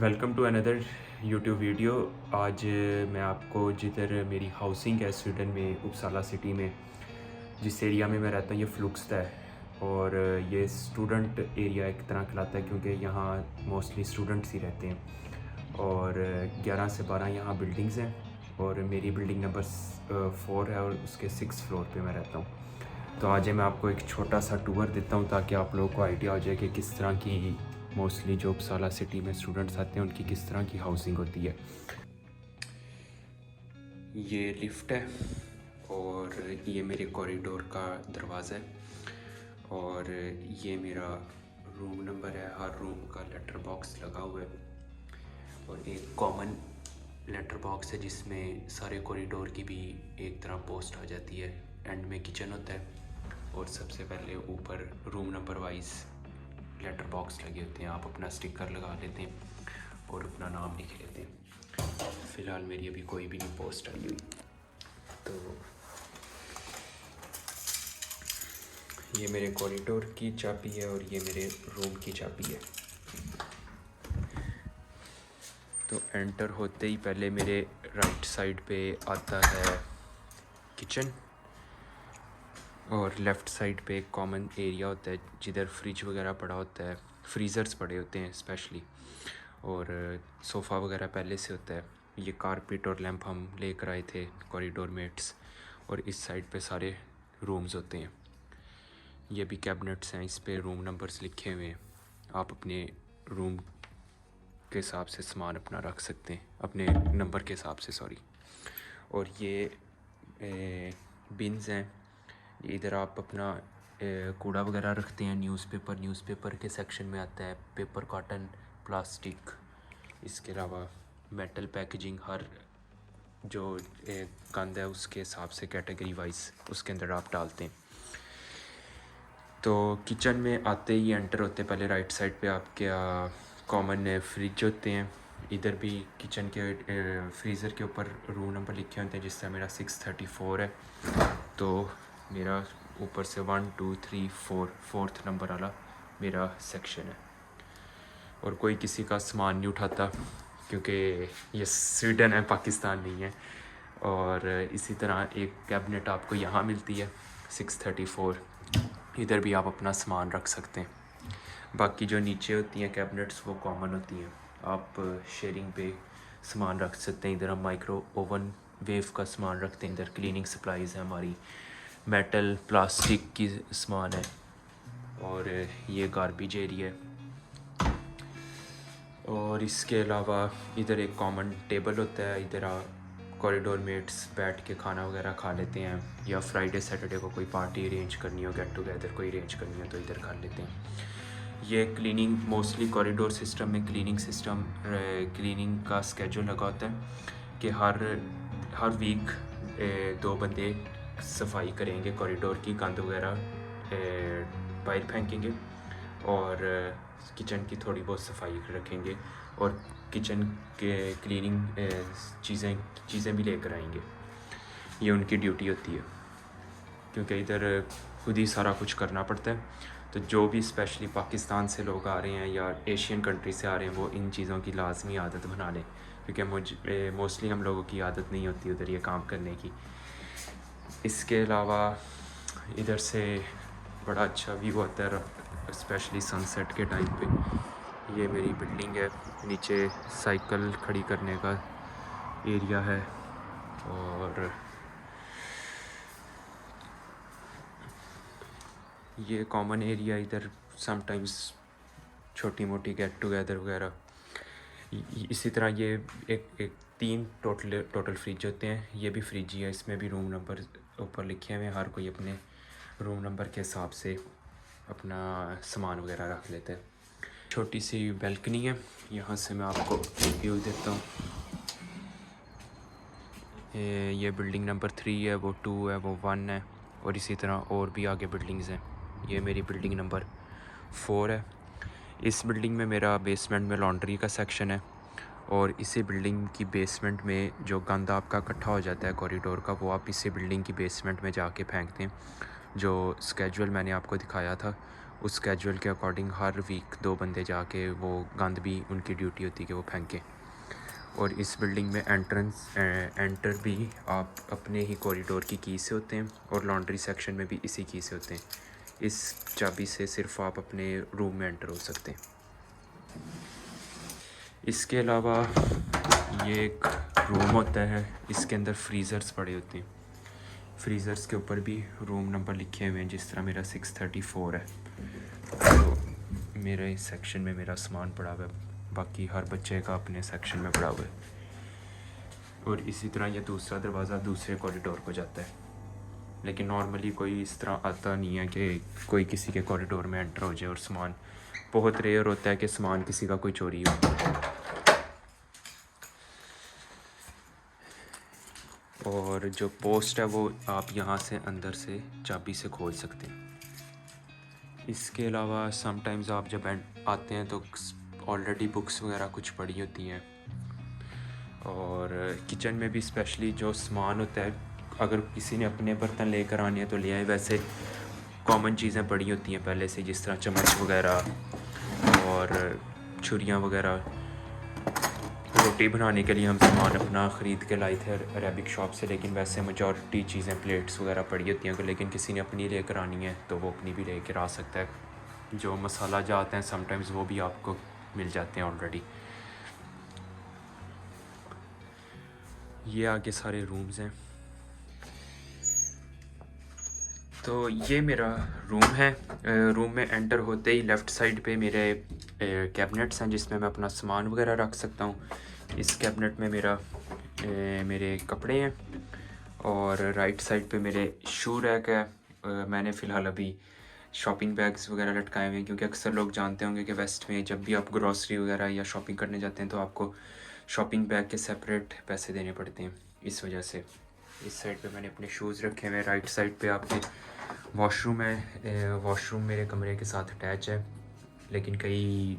Welcome to another YouTube video. आज मैं आपको जिधर मेरी हाउसिंग है स्वीडन में उपसाला सिटी में, जिस एरिया में मैं रहता हूँ ये फ्लुक्स्ता है और ये स्टूडेंट एरिया एक तरह कहलाता है क्योंकि यहाँ मोस्टली स्टूडेंट्स ही रहते हैं और 11 से 12 यहाँ बिल्डिंग्स हैं और मेरी बिल्डिंग नंबर 4 है और उसके 6 फ्लोर पे मैं रहता हूँ। तो आज मैं आपको एक छोटा सा टूर देता हूँ ताकि आप लोगों को आइडिया हो जाए कि किस तरह की मोस्टली जो उपसाला सिटी में स्टूडेंट्स आते हैं उनकी किस तरह की हाउसिंग होती है। ये लिफ्ट है और ये मेरे कॉरिडोर का दरवाज़ा है और ये मेरा रूम नंबर है। हर रूम का लेटर बॉक्स लगा हुआ है और एक कॉमन लेटर बॉक्स है जिसमें सारे कॉरिडोर की भी एक तरह पोस्ट आ जाती है। एंड में किचन होता है और सबसे पहले ऊपर room number wise letter box लगे होते हैं। आप अपना स्टिकर लगा लेते हैं और अपना नाम लिख लेते हैं। फ़िलहाल मेरी अभी कोई भी नहीं पोस्ट आई हुई। तो ये मेरे कॉरिडोर की चाबी है और ये मेरे रूम की चाबी है। तो एंटर होते ही पहले मेरे राइट साइड पे आता है किचन और लेफ़्ट साइड पे एक कॉमन एरिया होता है जिधर फ्रिज वगैरह पड़ा होता है, फ्रीज़र्स पड़े होते हैं स्पेशली, और सोफ़ा वगैरह पहले से होता है। ये कारपेट और लैंप हम लेकर आए थे कॉरिडोर मेट्स। और इस साइड पे सारे रूम्स होते हैं। ये भी कैबिनेट्स हैं, इस पे रूम नंबर्स लिखे हुए हैं। आप अपने रूम के हिसाब से सामान अपना रख सकते हैं, अपने नंबर के हिसाब से, सॉरी। और ये बिन्स हैं, इधर आप अपना कूड़ा वगैरह रखते हैं। न्यूज़पेपर के सेक्शन में आता है पेपर, कॉटन, प्लास्टिक। इसके अलावा मेटल पैकेजिंग, हर जो गंद है उसके हिसाब से कैटेगरी वाइज उसके अंदर आप डालते हैं। तो किचन में आते ही एंटर होते पहले राइट साइड पे आपके कॉमन फ्रिज होते हैं। इधर भी किचन के फ्रीज़र के ऊपर रूम नंबर लिखे होते हैं, जिससे मेरा 634 है। तो मेरा ऊपर से 1 2 3 4 4th नंबर वाला मेरा सेक्शन है। और कोई किसी का सामान नहीं उठाता क्योंकि ये स्वीडन है, पाकिस्तान नहीं है। और इसी तरह एक कैबिनेट आपको यहाँ मिलती है 634। इधर भी आप अपना सामान रख सकते हैं। बाकी जो नीचे होती हैं कैबिनेट्स वो कॉमन होती हैं, आप शेयरिंग पे सामान रख सकते हैं। इधर हम माइक्रो ओवन वेव का सामान रखते हैं। इधर क्लीनिंग सप्लाईज़ है हमारी, मेटल प्लास्टिक की सामान है। और ये गार्बेज एरिया है। और इसके अलावा इधर एक कॉमन टेबल होता है। इधर कॉरिडोर मेट्स बैठ के खाना वगैरह खा लेते हैं, या फ्राइडे सैटरडे को कोई पार्टी अरेंज करनी हो, गेट टुगेदर कोई अरेंज करनी हो तो इधर कर लेते हैं। ये क्लीनिंग, मोस्टली कॉरिडोर सिस्टम में क्लीनिंग का स्केड्यूल लगा होता है कि हर वीक 2 बंदे सफाई करेंगे कॉरिडोर की, गंद वगैरह बाहर फेंकेंगे और किचन की थोड़ी बहुत सफाई रखेंगे और किचन के क्लीनिंग चीज़ें भी लेकर आएंगे। ये उनकी ड्यूटी होती है क्योंकि इधर खुद ही सारा कुछ करना पड़ता है। तो जो भी स्पेशली पाकिस्तान से लोग आ रहे हैं या एशियन कंट्री से आ रहे हैं वो इन चीज़ों की लाजमी आदत बना लें, क्योंकि मोस्टली हम लोगों की आदत नहीं होती उधर ये काम करने की। इसके अलावा इधर से बड़ा अच्छा व्यू आता है स्पेशली सनसेट के टाइम पे। ये मेरी बिल्डिंग है, नीचे साइकिल खड़ी करने का एरिया है। और ये कॉमन एरिया, इधर समटाइम्स छोटी मोटी गेट टुगेदर वगैरह। इसी तरह ये एक 3 टोटल फ्रिज होते हैं। ये भी फ्रिज ही है, इसमें भी रूम नंबर ऊपर लिखे हुए हैं। हर कोई अपने रूम नंबर के हिसाब से अपना सामान वगैरह रख लेते हैं। छोटी सी बैल्कनी है, यहाँ से मैं आपको व्यू देता हूँ। ये बिल्डिंग नंबर 3 है, वो 2 है, वो 1 है और इसी तरह और भी आगे बिल्डिंग्स हैं। ये मेरी बिल्डिंग नंबर 4 है। इस बिल्डिंग में मेरा बेसमेंट में लॉन्ड्री का सेक्शन है और इसी बिल्डिंग की बेसमेंट में जो गंद आपका इकट्ठा हो जाता है कॉरिडोर का, वो आप इसी बिल्डिंग की बेसमेंट में जाके फेंकते हैं। जो स्केड्यूल मैंने आपको दिखाया था उस स्केड्यूल के अकॉर्डिंग हर वीक 2 बंदे जाके वो गंद भी उनकी ड्यूटी होती है कि वो फेंकें। और इस बिल्डिंग में एंटर भी आप अपने ही कॉरिडोर की की से होते हैं और लॉन्ड्री सेक्शन में भी इसी की से होते हैं। इस चाबी से सिर्फ आप अपने रूम में एंटर हो सकते हैं। इसके अलावा ये एक रूम होता है, इसके अंदर फ्रीज़र्स पड़े होते हैं। फ्रीज़र्स के ऊपर भी रूम नंबर लिखे हुए हैं, जिस तरह मेरा 634 है। तो मेरे इस सेक्शन में मेरा सामान पड़ा हुआ है, बाकी हर बच्चे का अपने सेक्शन में पड़ा हुआ है। और इसी तरह ये दूसरा दरवाज़ा दूसरे कॉरिडोर को जाता है, लेकिन नॉर्मली कोई इस तरह आता नहीं है कि कोई किसी के कॉरिडोर में एंटर हो जाए और सामान, बहुत रेयर होता है कि सामान किसी का कोई चोरी हो। और जो पोस्ट है वो आप यहाँ से अंदर से चाबी से खोल सकते हैं। इसके अलावा समटाइम्स आप जब आते हैं तो ऑलरेडी बुक्स वगैरह कुछ पड़ी होती हैं। और किचन में भी स्पेशली जो सामान होता है, अगर किसी ने अपने बर्तन लेकर आने हैं तो ले आए, वैसे कॉमन चीज़ें पड़ी होती हैं पहले से, जिस तरह चम्मच वगैरह और छुरियाँ वगैरह। रोटी बनाने के लिए हम सामान अपना ख़रीद के लाए थे अरेबिक शॉप से, लेकिन वैसे मेजॉरिटी चीज़ें प्लेट्स वगैरह पड़ी होती हैं। लेकिन किसी ने अपनी लेकर आनी है तो वो अपनी भी लेकर आ सकता है। जो मसाला जाते हैं समटाइम्स वो भी आपको मिल जाते हैं ऑलरेडी। ये आगे सारे रूम्स हैं। तो ये मेरा रूम है। रूम में एंटर होते ही लेफ़्ट साइड पे मेरे कैबिनेट्स हैं जिसमें मैं अपना सामान वगैरह रख सकता हूँ। इस कैबिनेट में मेरे कपड़े हैं और राइट साइड पे मेरे शू रैक है। मैंने फ़िलहाल अभी शॉपिंग बैग्स वगैरह लटकाए हुए हैं, क्योंकि अक्सर लोग जानते होंगे कि वेस्ट में जब भी आप ग्रॉसरी वगैरह या शॉपिंग करने जाते हैं तो आपको शॉपिंग बैग के सेपरेट पैसे देने पड़ते हैं। इस वजह से इस साइड पे मैंने अपने शूज़ रखे हुए हैं। राइट साइड पे आपके वॉशरूम है। वॉशरूम मेरे कमरे के साथ अटैच है, लेकिन कई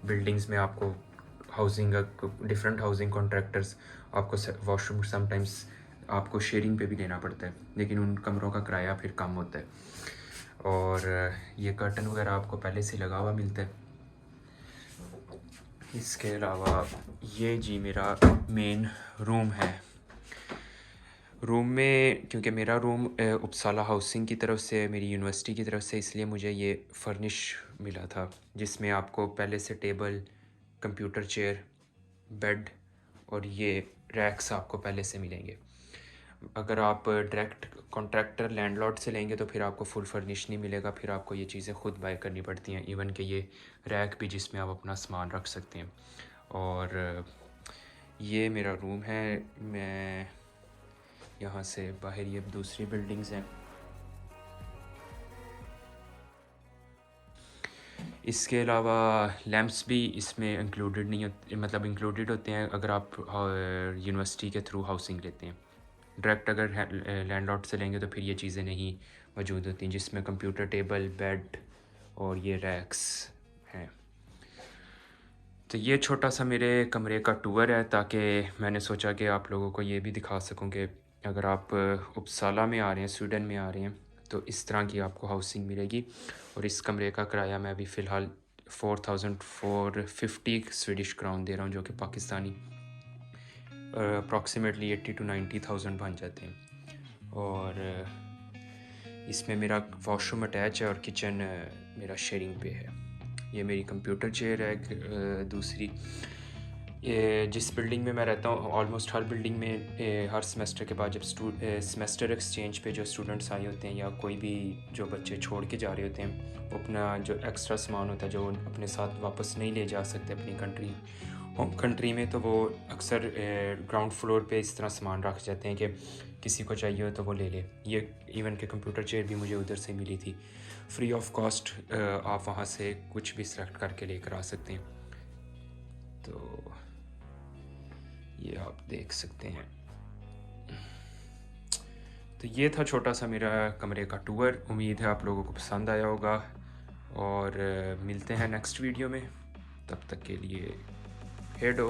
बिल्डिंग्स में आपको डिफरेंट हाउसिंग कॉन्ट्रैक्टर्स आपको वॉशरूम समटाइम्स आपको शेयरिंग पे भी देना पड़ता है, लेकिन उन कमरों का किराया फिर कम होता है। और ये कर्टन वगैरह आपको पहले से लगा हुआ मिलता है। इसके अलावा ये जी मेरा मेन रूम है। रूम में, क्योंकि मेरा रूम उपसाला हाउसिंग की तरफ से, मेरी यूनिवर्सिटी की तरफ से, इसलिए मुझे ये फर्निश मिला था, जिसमें आपको पहले से टेबल, कंप्यूटर चेयर, बेड और ये रैक्स आपको पहले से मिलेंगे। अगर आप डायरेक्ट कॉन्ट्रैक्टर लैंडलॉर्ड से लेंगे तो फिर आपको फुल फर्निश नहीं मिलेगा, फिर आपको ये चीज़ें खुद बाय करनी पड़ती हैं। इवन कि ये रैक भी जिसमें आप अपना सामान रख सकते हैं। और ये मेरा रूम है। मैं यहाँ से बाहर ये दूसरी बिल्डिंग्स हैं। इसके अलावा लैंप्स भी इसमें इंक्लूडेड नहीं होते, मतलब इंक्लूडेड होते हैं अगर आप यूनिवर्सिटी के थ्रू हाउसिंग लेते हैं। डायरेक्ट अगर लैंडलॉर्ड से लेंगे तो फिर ये चीज़ें नहीं मौजूद होती, जिसमें कंप्यूटर टेबल, बेड और ये रैक्स हैं। तो ये छोटा सा मेरे कमरे का टूर है, ताकि मैंने सोचा कि आप लोगों को ये भी दिखा सकूं कि अगर आप उपसाला में आ रहे हैं, स्वीडन में आ रहे हैं, तो इस तरह की आपको हाउसिंग मिलेगी। और इस कमरे का किराया मैं अभी फ़िलहाल 4450 स्वीडिश क्राउन दे रहा हूँ, जो कि पाकिस्तानी अप्रॉक्सीमेटली 80 to 90,000 बन जाते हैं। और इसमें मेरा वॉशरूम अटैच है और किचन मेरा शेयरिंग पे है। ये मेरी कंप्यूटर चेयर है। दूसरी, ये जिस बिल्डिंग में मैं रहता हूँ, ऑलमोस्ट हर बिल्डिंग में हर सेमेस्टर के बाद जब सेमेस्टर एक्सचेंज पे जो स्टूडेंट्स आए होते हैं या कोई भी जो बच्चे छोड़ के जा रहे होते हैं, वो अपना जो एक्स्ट्रा सामान होता है जो अपने साथ वापस नहीं ले जा सकते अपनी होम कंट्री में, तो वो अक्सर ग्राउंड फ्लोर पे इस तरह सामान रख जाते हैं कि किसी को चाहिए हो तो वो ले ले। ये इवन के कंप्यूटर चेयर भी मुझे उधर से मिली थी फ्री ऑफ कॉस्ट। आप वहाँ से कुछ भी सेलेक्ट करके लेकर आ सकते हैं। तो ये आप देख सकते हैं। तो ये था छोटा सा मेरा कमरे का टूर। उम्मीद है आप लोगों को पसंद आया होगा, और मिलते हैं नेक्स्ट वीडियो में। तब तक के लिए हेडो।